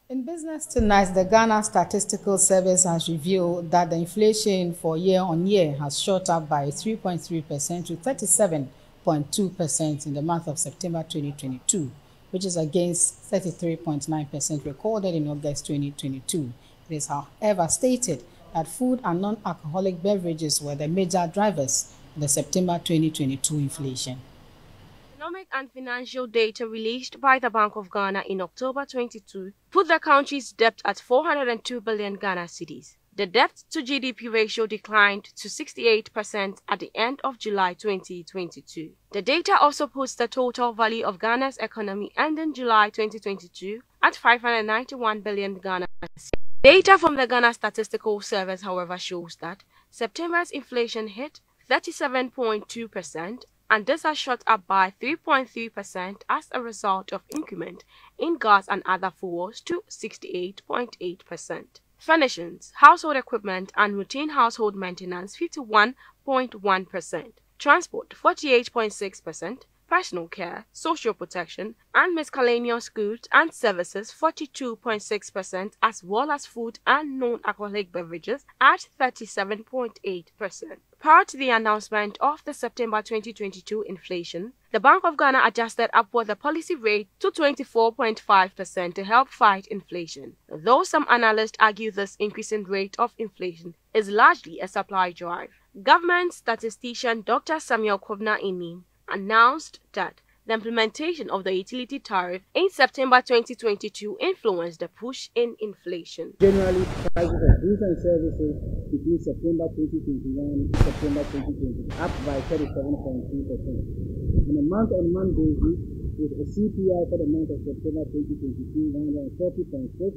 In business tonight, the Ghana Statistical Service has revealed that the inflation for year-on-year has shot up by 3.3% to 37.2% in the month of September 2022, which is against 33.9% recorded in August 2022. It is, however, stated that food and non-alcoholic beverages were the major drivers of the September 2022 inflation. Economic and financial data released by the Bank of Ghana in October 22 put the country's debt at 402 billion Ghana cedis. The debt to GDP ratio declined to 68% at the end of July 2022. The data also puts the total value of Ghana's economy ending July 2022 at 591 billion Ghana cedis. Data from the Ghana Statistical Service, however, shows that September's inflation hit 37.2%, and this has shot up by 3.3% as a result of increment in gas and other fuels to 68.8%. Furnishings, household equipment and routine household maintenance 51.1%, transport 48.6%, personal care, social protection and miscellaneous goods and services 42.6%, as well as food and non-alcoholic beverages at 37.8%. Prior to the announcement of the September 2022 inflation, the Bank of Ghana adjusted upward the policy rate to 24.5% to help fight inflation, though some analysts argue this increasing rate of inflation is largely a supply drive. Government statistician Dr. Samuel Kwabena-Anim announced that the implementation of the utility tariff in September 2022 influenced the push in inflation. Generally, prices of goods and services between September 2021 and September 2020 up by 37.3%. On a month-on-month basis, with a CPI for the month of September 2022 140.6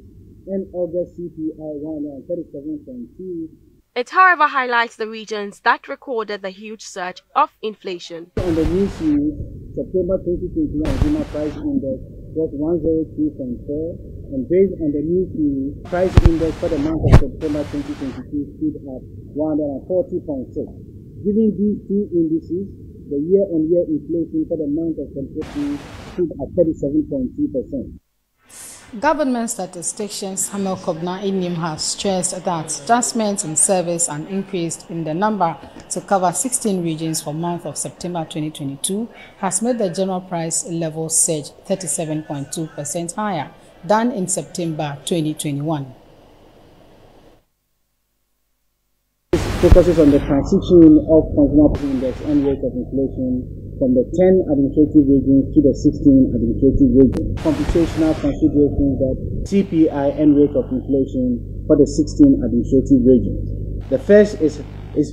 and August CPI 137.2. It, however, highlights the regions that recorded the huge surge of inflation. On the new series, September 2021 consumer price index was 102.4, and based on the new series, price index for the month of September 2022 stood at 140.6. Given these two indices, the year-on-year inflation for the month of September stood at 37.2%. Government statistician Samuel Kwabena-Anim has stressed that adjustments in service and increased in the number to cover 16 regions for month of September 2022 has made the general price level surge 37.2% higher than in September 2021. Focuses on the transition of consumer price index and rate of inflation from the 10 administrative regions to the 16 administrative regions. Computational considerations that CPI and rate of inflation for the 16 administrative regions. The first is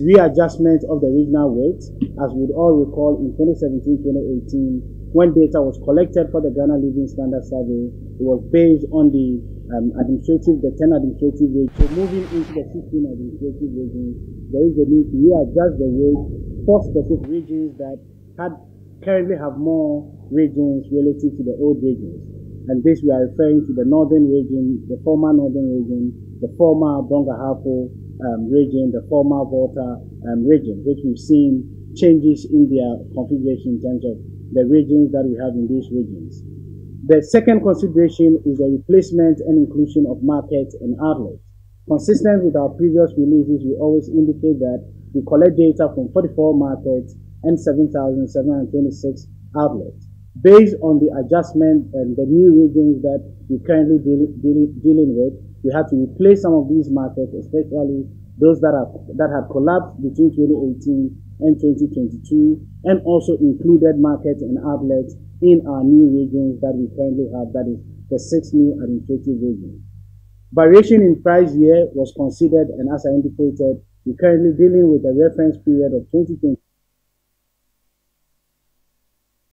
readjustment of the regional weights. As we all recall, in 2017-2018, when data was collected for the Ghana Living Standard Survey, it was based on the 10 administrative regions. So moving into the 16 administrative regions, there is a need to readjust the weight for specific regions that currently have more regions relative to the old regions. And this we are referring to the northern region, the former northern region, the former Brong-Ahafo region, the former Volta region, which we've seen changes in their configuration in terms of the regions that we have in these regions. The second consideration is the replacement and inclusion of markets and outlets. Consistent with our previous releases, we always indicate that we collect data from 44 markets and 7,726 outlets. Based on the adjustment and the new regions that we're currently dealing with, we had to replace some of these markets, especially those that had collapsed between 2018 and 2022, and also included markets and outlets in our new regions that we currently have, that is the 6 new administrative regions. Variation in price year was considered, and as I indicated, we're currently dealing with a reference period of 2020.